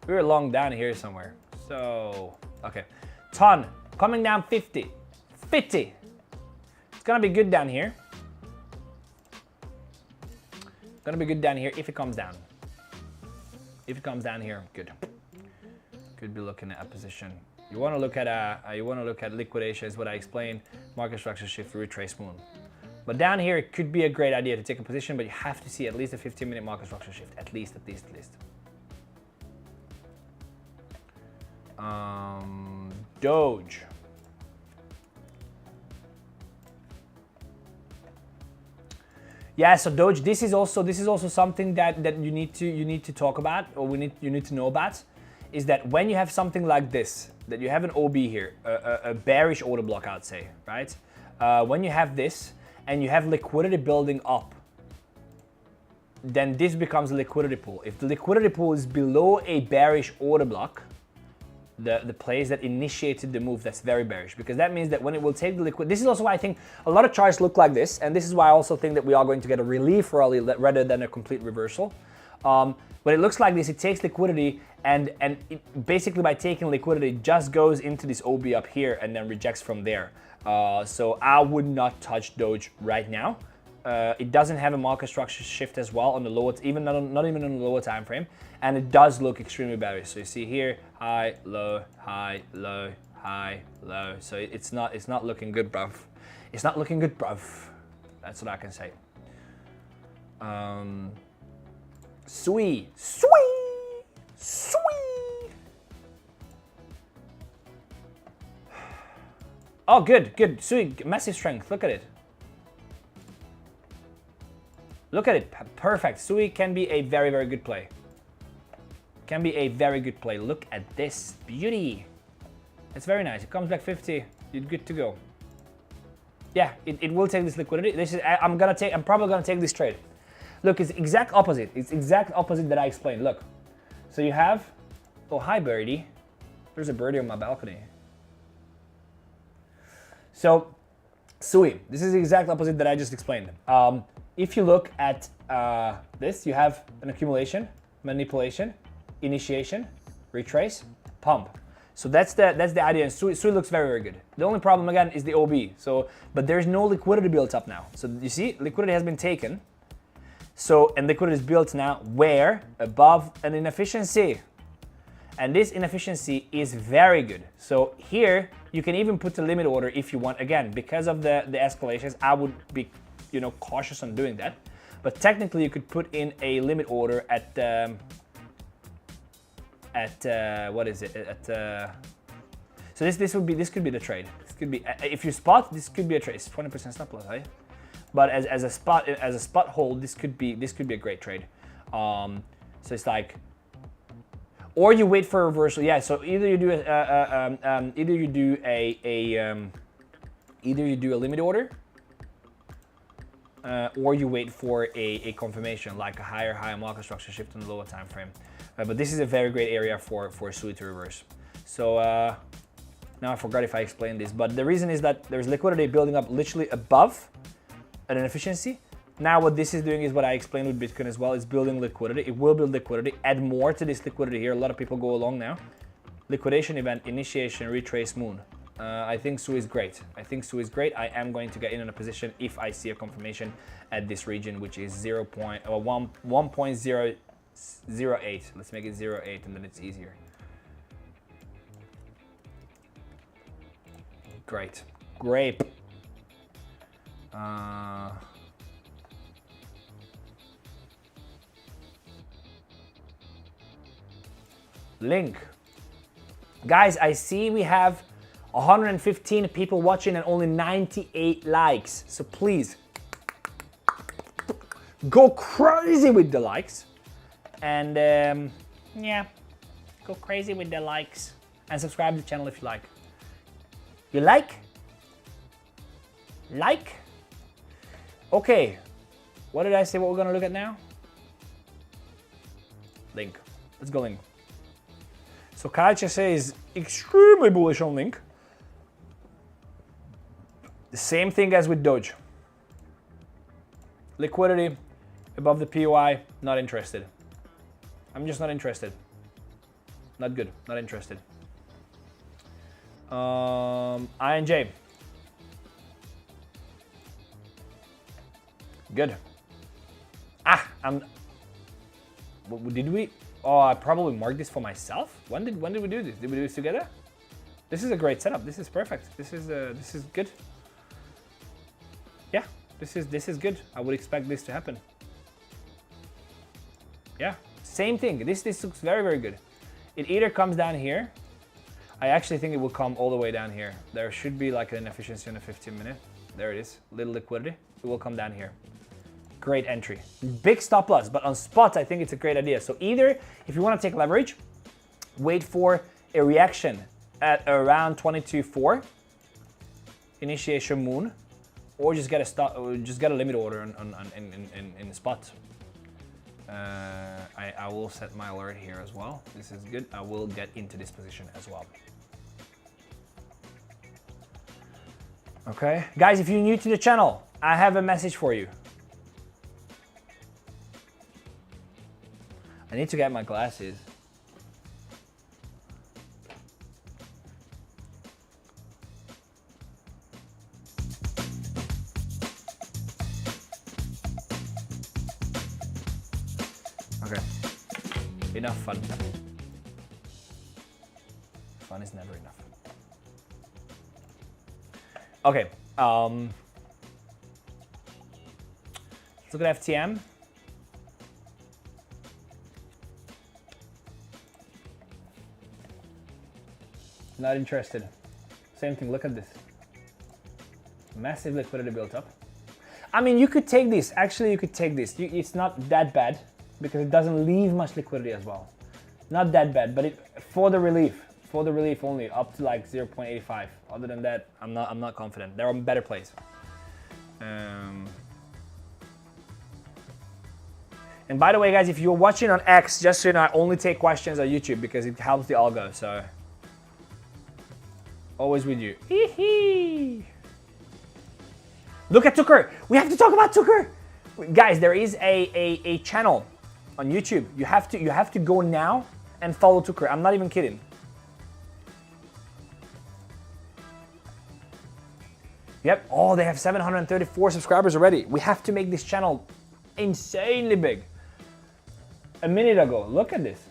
We were long down here somewhere. So, okay. Ton, coming down 50. 50. It's gonna be good down here. Gonna be good down here if it comes down. If it comes down here, good. Could be looking at a position. You want to look at liquidation, is what I explained. Market structure shift, retrace moon. But down here, it could be a great idea to take a position, but you have to see at least a 15-minute market structure shift, at least. Doge. Yeah, so Doge, this is also something that you need to talk about, or you need to know about, is that when you have something like this, that you have an OB here, a bearish order block, I'd say, right? When you have this and you have liquidity building up, then this becomes a liquidity pool. If the liquidity pool is below a bearish order block, the plays that initiated the move, that's very bearish, because that means that when it will take the liquid, this is also why I think a lot of charts look like this, and this is why I also think that we are going to get a relief rally rather than a complete reversal. When it looks like this, it takes liquidity, and it, basically by taking liquidity, it just goes into this OB up here and then rejects from there. So I would not touch Doge right now. It doesn't have a market structure shift as well on the lower, not even on the lower time frame, and it does look extremely bearish. So you see here, high, low, high, low, high, low. So it's not looking good, bruv. It's not looking good, bruv. That's what I can say. SUI. Oh, good. SUI, massive strength. Look at it. Look at it. Perfect. SUI can be a very, very good play. Can be a very good play. Look at this beauty. It's very nice. It comes back 50. You're good to go. Yeah, it will take this liquidity. This is I'm probably gonna take this trade. Look, it's exact opposite. It's exact opposite that I explained. Look. So you have, oh, hi birdie. There's a birdie on my balcony. So SUI, this is the exact opposite that I just explained. If you look at this, you have an accumulation, manipulation, initiation, retrace, pump. So that's the idea, and SUI looks very, very good. The only problem again is the OB. So, but there's no liquidity built up now. So you see, liquidity has been taken. So, and liquidity is built now where? Above an inefficiency. And this inefficiency is very good. So here, you can even put the limit order if you want. Again, because of the escalations, I would be, cautious on doing that. But technically, you could put in a limit order at what is it? So this could be the trade. This could be, if you spot, this could be a trade. It's 20% stop loss, right? But as a spot hold, this could be a great trade. So it's like, or you wait for a reversal. Yeah. So either you do a limit order, or you wait for a confirmation, like a higher market structure shift on the lower time frame. But this is a very great area for SUI to reverse. So now I forgot if I explained this, but the reason is that there's liquidity building up literally above an inefficiency. Now what this is doing is what I explained with Bitcoin as well. It's building liquidity. It will build liquidity. Add more to this liquidity here. A lot of people go along now. Liquidation event, initiation, retrace moon. I think SUI is great. I am going to get in a position if I see a confirmation at this region, which is 1.008. Let's make it 0.8 and then it's easier. Great. Link. Guys, I see we have 115 people watching and only 98 likes. So please go crazy with the likes. And yeah, go crazy with the likes. And subscribe to the channel if you like. You like? Okay. What did I say what we're gonna look at now? Link. Let's go Link. So 𝗕𝗘𝗢 is extremely bullish on Link. The same thing as with Doge. Liquidity above the POI, not interested. I'm just not interested. Not good, not interested. INJ. Good. Did we? Oh, I probably marked this for myself. When did we do this? Did we do this together? This is a great setup. This is perfect. This is good. Yeah, this is good. I would expect this to happen. Yeah, same thing. This looks very, very good. It either comes down here. I actually think it will come all the way down here. There should be like an inefficiency on a 15-minute. There it is. Little liquidity. It will come down here. great entry. Big stop loss, but on spot, I think it's a great idea. So either, if you want to take leverage, wait for a reaction at around 22.4, initiation moon, or just get a stop, or just get a limit order in the spot. I will set my alert here as well. This is good. I will get into this position as well. Okay, guys, if you're new to the channel, I have a message for you. I need to get my glasses. Okay, enough fun. Fun is never enough. Okay, let's look at FTM. Not interested. Same thing, look at this. Massive liquidity built up. I mean, you could take this. Actually, you could take this. It's not that bad because it doesn't leave much liquidity as well. Not that bad, but for the relief only, up to like 0.85. Other than that, I'm not confident. There are better plays. And by the way, guys, if you're watching on X, just so you know, I only take questions on YouTube because it helps the algo. So always with you. Look at 𝗕𝗘𝗢. We have to talk about 𝗕𝗘𝗢. Guys, there is a channel on YouTube. You have to go now and follow 𝗕𝗘𝗢. I'm not even kidding. Yep. Oh, they have 734 subscribers already. We have to make this channel insanely big. A minute ago, look at this.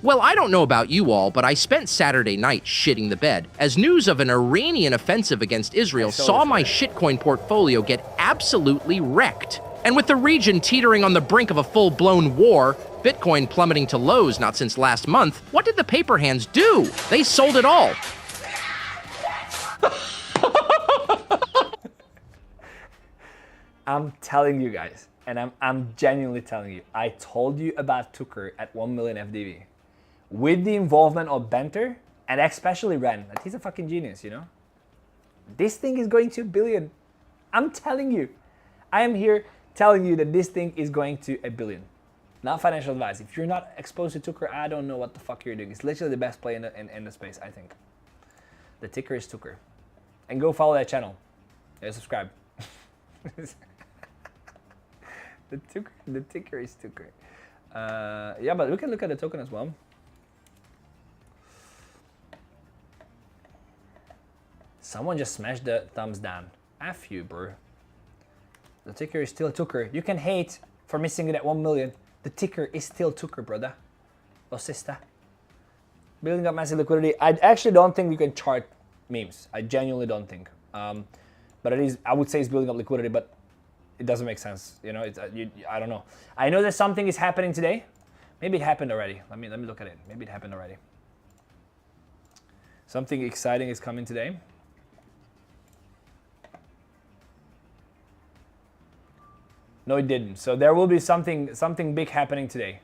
Well, I don't know about you all, but I spent Saturday night shitting the bed as news of an Iranian offensive against Israel saw my shitcoin portfolio get absolutely wrecked. And with the region teetering on the brink of a full-blown war, Bitcoin plummeting to lows not since last month, what did the paper hands do? They sold it all. I'm telling you guys, and I'm genuinely telling you, I told you about 𝗕𝗘𝗢 at 1 million FDV. With the involvement of Benter, and especially Ren, like he's a fucking genius, you know? This thing is going to 1 billion. I'm telling you. I am here telling you that this thing is going to 1 billion. Not financial advice. If you're not exposed to 𝗕𝗘𝗢, I don't know what the fuck you're doing. It's literally the best play in the space, I think. The ticker is 𝗕𝗘𝗢. And go follow that channel. Yeah, subscribe. the ticker is 𝗕𝗘𝗢. Yeah, but we can look at the token as well. Someone just smashed the thumbs down. F you, bro. The ticker is still 𝗕𝗘𝗢. You can hate for missing it at 1 million. The ticker is still 𝗕𝗘𝗢, brother. Or sister. Building up massive liquidity. I actually don't think you can chart memes. I genuinely don't think. But it is. I would say it's building up liquidity, but it doesn't make sense. You know, I don't know. I know that something is happening today. Maybe it happened already. Let me look at it. Maybe it happened already. Something exciting is coming today. No, it didn't. So there will be something big happening today.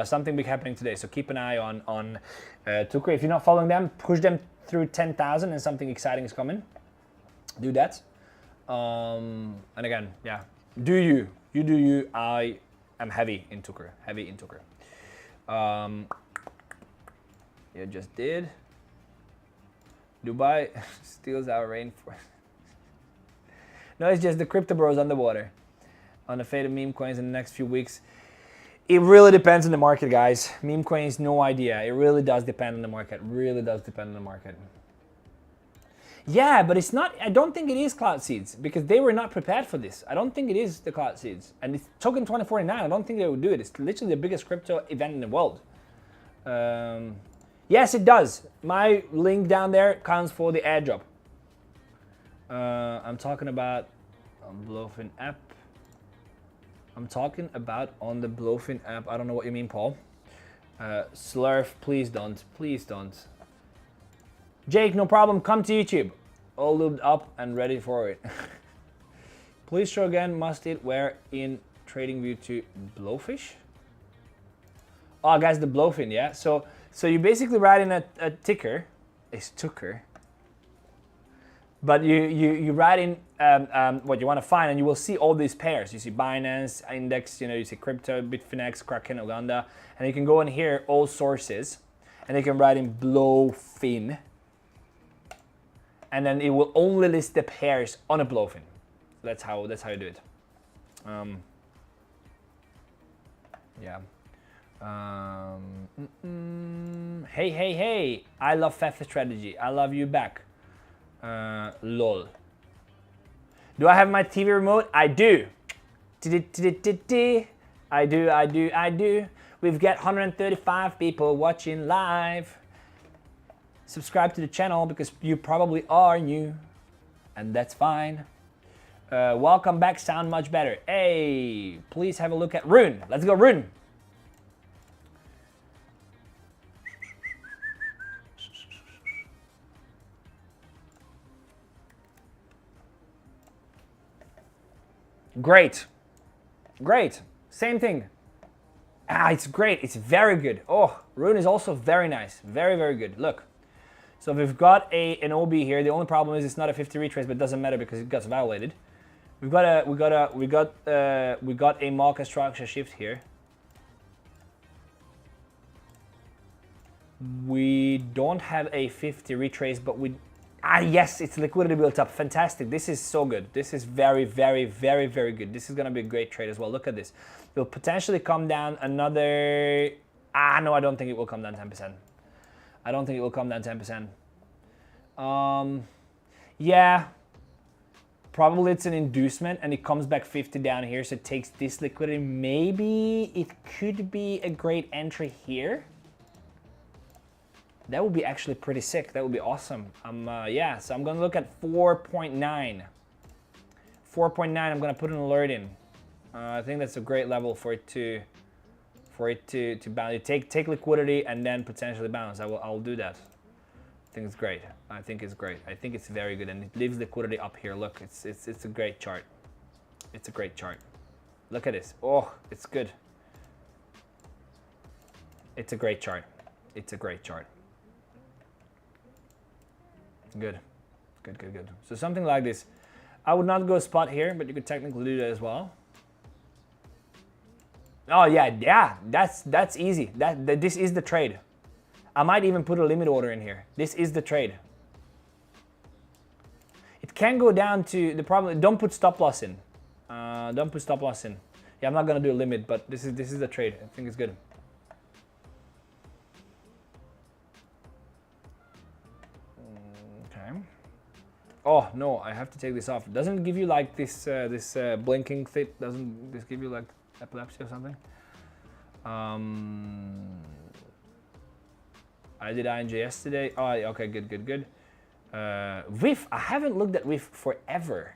Something big happening today. So keep an eye on 𝗕𝗘𝗢. If you're not following them, push them through 10,000 and something exciting is coming. Do that. And again, yeah, do you. You do you. I am heavy in 𝗕𝗘𝗢. Heavy in 𝗕𝗘𝗢. You just did. Dubai steals our rainforest. No, it's just the crypto bros underwater. On the fate of meme coins in the next few weeks. It really depends on the market, guys. Meme coins, no idea. It really does depend on the market. Really does depend on the market. Yeah, but it's not, I don't think it is 𝗕𝗏𝒡𝒡s because they were not prepared for this. I don't think it is the 𝗕𝗏𝒡𝒡s. And it's token 2049, I don't think they would do it. It's literally the biggest crypto event in the world. Yes, it does. My link down there counts for the airdrop. I'm talking about on Bluefin app. I'm talking about on the Bluefin app. I don't know what you mean, Paul. Slurf, please don't. Please don't. Jake, no problem. Come to YouTube. all lubed up and ready for it. Please show again, must it where in trading view to blowfish? Oh, guys, the blowfin, yeah. So you basically write in a ticker, a stucker, but you write in what you want to find, and you will see all these pairs. You see Binance, Index, you see Crypto, Bitfinex, Kraken, Uganda, and you can go in here, all sources, and you can write in blowfin, and then it will only list the pairs on a blowfin. That's how you do it. Yeah. Hey, I love Fefe strategy. I love you back. Lol. Do I have my TV remote? I do. I do. We've got 135 people watching live. Subscribe to the channel because you probably are new, and that's fine. Welcome back, sound much better. Hey, please have a look at RUNE. Let's go, RUNE. Great. Same thing. It's great. It's very good. Oh, RUNE is also very nice. Very good. Look. So we've got an OB here. The only problem is it's not a 50 retrace, but it doesn't matter because it got violated. We got a market structure shift here. We don't have a 50 retrace, but we yes, it's liquidity built up. Fantastic. This is so good. This is very good. This is gonna be a great trade as well. Look at this. It'll potentially come down another. No, I don't think it will come down 10%. I don't think it will come down 10%. Yeah. Probably it's an inducement and it comes back 50 down here, so it takes this liquidity. Maybe it could be a great entry here. That would be actually pretty sick. That would be awesome. Yeah, so I'm gonna look at 4.9. 4.9, I'm gonna put an alert in. I think that's a great level for it to bounce. Take liquidity and then potentially bounce. I'll do that. I think it's great. I think it's great. I think it's very good, and it leaves liquidity up here. Look, it's a great chart. It's a great chart. Look at this. Oh, it's good. It's a great chart. It's a great chart. Good. So something like this. I would not go spot here, but you could technically do that as well. Oh yeah, that's easy. This is the trade. I might even put a limit order in here. This is the trade. It can go down to the problem. Don't put stop loss in. Don't put stop loss in. Yeah, I'm not gonna do a limit, but this is the trade. I think it's good. Okay. Oh no, I have to take this off. It doesn't give you like this blinking thing. Doesn't this give you like epilepsy or something? I did INJ yesterday. Oh, okay, good. WIF, I haven't looked at WIF forever.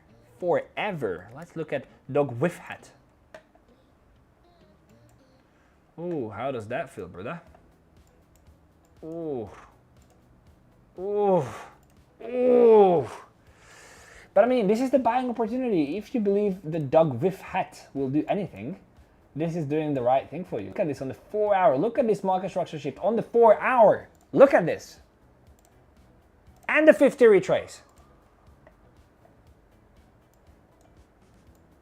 Let's look at 𝗕𝗘𝗙𝗢𝗙. Ooh, how does that feel, brother? Ooh. But I mean, this is the buying opportunity. If you believe the 𝗕𝗘𝗢𝗙 will do anything, this is doing the right thing for you. Look at this on the 4 hour. Look at this market structure shift on the 4 hour. Look at this. And the 50 retrace.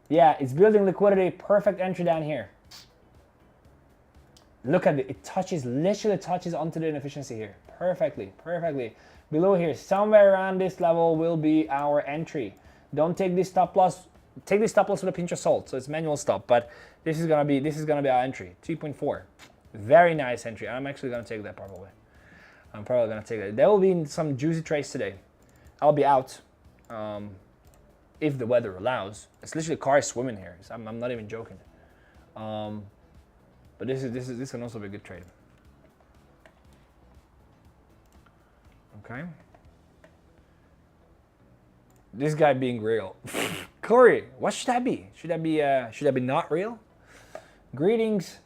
Yeah, it's building liquidity. Perfect entry down here. Look at it. It touches, literally touches onto the inefficiency here. Perfectly. Below here, somewhere around this level will be our entry. Don't take this stop loss. Take this stop loss with a pinch of salt. So it's manual stop, but this is gonna be our entry. 2.4. Very nice entry. I'm actually gonna take that probably. I'm probably gonna take that. There will be some juicy trades today. I'll be out if the weather allows. It's literally cars swimming here. So I'm not even joking. But this can also be a good trade. Okay. This guy being real. Corey, what should I be? Should I be not real? Greetings.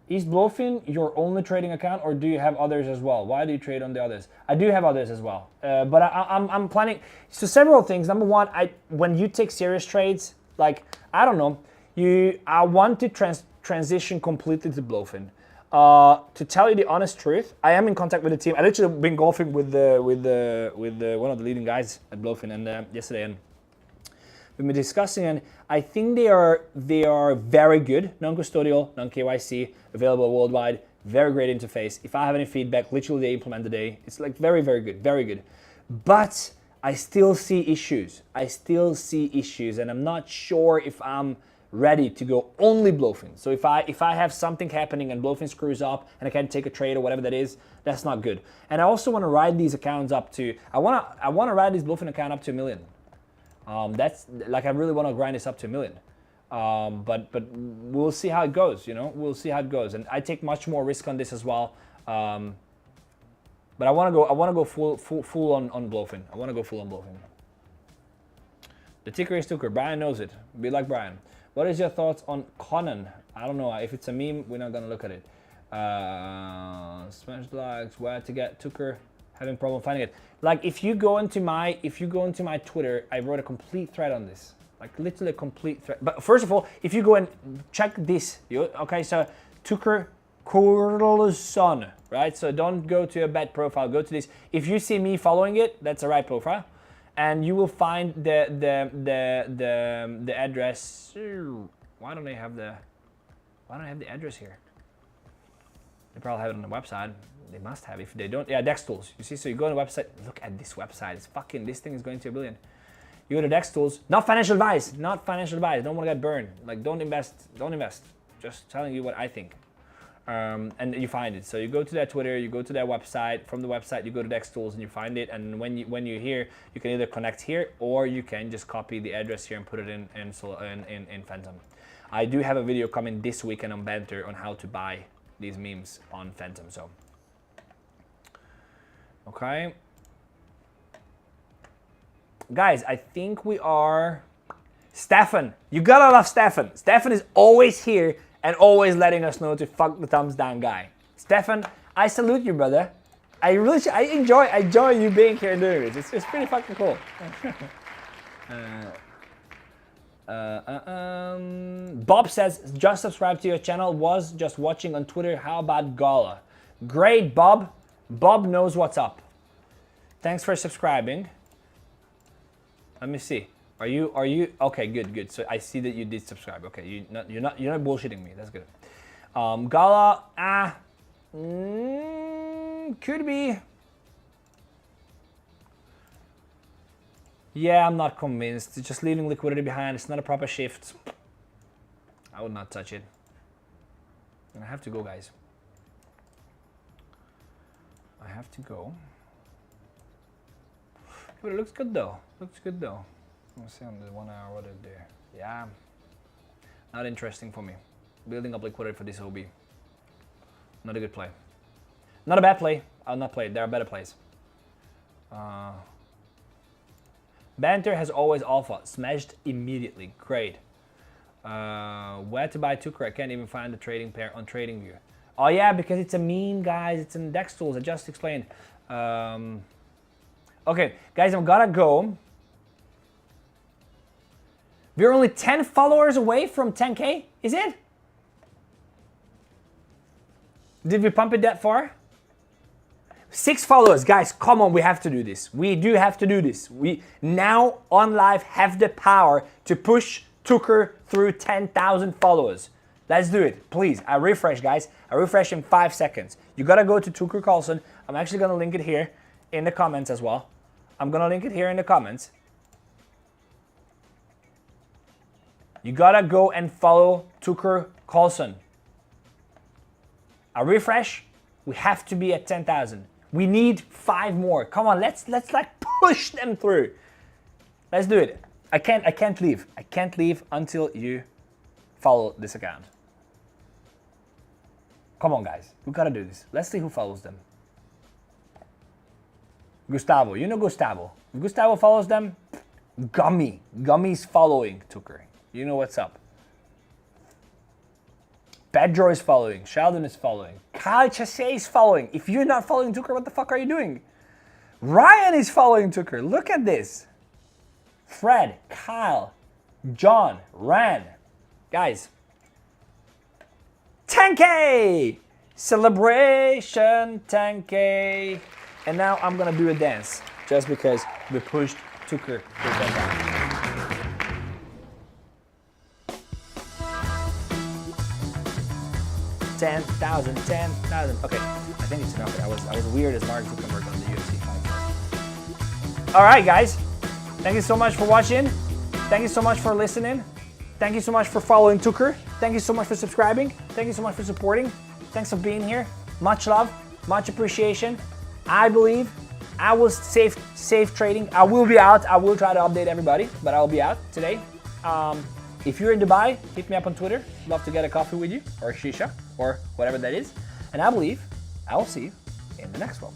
Is Bluefin your only trading account, or do you have others as well? Why do you trade on the others? I do have others as well, but I'm planning. So several things. Number one, when you take serious trades, like I don't know, I want to transition completely to Bluefin. To tell you the honest truth, I am in contact with the team. I literally been golfing with one of the leading guys at Bluefin and yesterday, and we've been discussing, and I think they are very good, non-custodial, non-KYC, available worldwide, very great interface. If I have any feedback, literally they implement the day. It's like very, very good, very good. But I still see issues. And I'm not sure if I'm ready to go only Bluefin. So if I have something happening and Bluefin screws up and I can't take a trade or whatever that is, that's not good. And I also want to ride these accounts up to, I want to ride this Bluefin account up to 1 million. That's like, I really want to grind this up to 1 million. But we'll see how it goes, you know, we'll see how it goes. And I take much more risk on this as well. But I want to go full on Bluefin. I want to go full on Bluefin. The ticker is Tucker. Brian knows it. Be like Brian. What is your thoughts on Conan? I don't know. If it's a meme, we're not gonna look at it. Smash the likes. Where to get Tucker? Having problem finding it. Like if you go into my Twitter, I wrote a complete thread on this. Like literally a complete thread. But first of all, if you go and check this, okay, so Tucker Carlson, right? So don't go to a bad profile. Go to this. If you see me following it, that's the right profile. And you will find the address. Why don't I have the address here? They probably have it on the website. They must have. If they don't, yeah, Dex Tools. You see, so you go on the website. Look at this website. It's fucking. This thing is going to 1 billion. You go to Dex Tools. Not financial advice. Not financial advice. Don't want to get burned. Like don't invest. Don't invest. Just telling you what I think. And you find it. So you go to their Twitter, you go to their website. From the website, you go to Dex Tools and you find it. And when you're here, you can either connect here or you can just copy the address here and put it in Phantom. I do have a video coming this weekend on Banter on how to buy these memes on Phantom. So, okay, guys, I think we are. Stefan, you gotta love Stefan. Stefan is always here and always letting us know to fuck the thumbs down guy. Stefan, I salute you, brother. I enjoy you being here and doing this. It's pretty fucking cool. Bob says, just subscribe to your channel, was just watching on Twitter. How about GALA? Great, Bob. Bob knows what's up. Thanks for subscribing. Let me see. Are you okay? Good. So I see that you did subscribe. Okay, you're not bullshitting me. That's good. GALA, could be. Yeah, I'm not convinced. It's just leaving liquidity behind. It's not a proper shift. I would not touch it. And I have to go, guys. I have to go. But it looks good though. Looks good though. Let's see on the 1 hour what it there. Yeah. Not interesting for me. Building up liquidity for this OB. Not a good play. Not a bad play. I'll not play it. There are better plays. Banter has always alpha. Smashed immediately. Great. Where to buy Tucker? I can't even find the trading pair on TradingView. Oh yeah, because it's a meme, guys. It's in Dex Tools. I just explained. Okay, guys, I'm gonna go. We're only 10 followers away from 10K, is it? Did we pump it that far? 6 followers, guys, come on, we have to do this. We do have to do this. We now on live have the power to push Tucker through 10,000 followers. Let's do it, please. I refresh, guys. I refresh in 5 seconds. You gotta go to Tucker Carlson. I'm actually gonna link it here in the comments as well. I'm gonna link it here in the comments. You gotta go and follow Tucker Carlson. I refresh. We have to be at 10,000. We need 5 more. Come on, let's like push them through. Let's do it. I can't leave. I can't leave until you follow this account. Come on, guys. We gotta do this. Let's see who follows them. Gustavo, you know Gustavo. If Gustavo follows them, Gummy's following Tucker. You know what's up. Pedro is following. Sheldon is following. Kyle Chasse is following. If you're not following 𝗕𝗘𝗢𝗙, what the fuck are you doing? Ryan is following 𝗕𝗘𝗢𝗙. Look at this. Fred, Kyle, John, Ran. Guys, 10K! Celebration 10K. And now I'm gonna do a dance just because we pushed 𝗕𝗘𝗢𝗙 to 10K. 10,000, 10,000. Okay, I think it's enough. I was weird as Mark Zuckerberg on the UFC fight. All right, guys. Thank you so much for watching. Thank you so much for listening. Thank you so much for following 𝗕𝗘𝗢𝗙. Thank you so much for subscribing. Thank you so much for supporting. Thanks for being here. Much love, much appreciation. I believe I will safe trading. I will be out. I will try to update everybody, but I'll be out today. If you're in Dubai, hit me up on Twitter. Love to get a coffee with you, or shisha, or whatever that is. And I believe I will see you in the next one.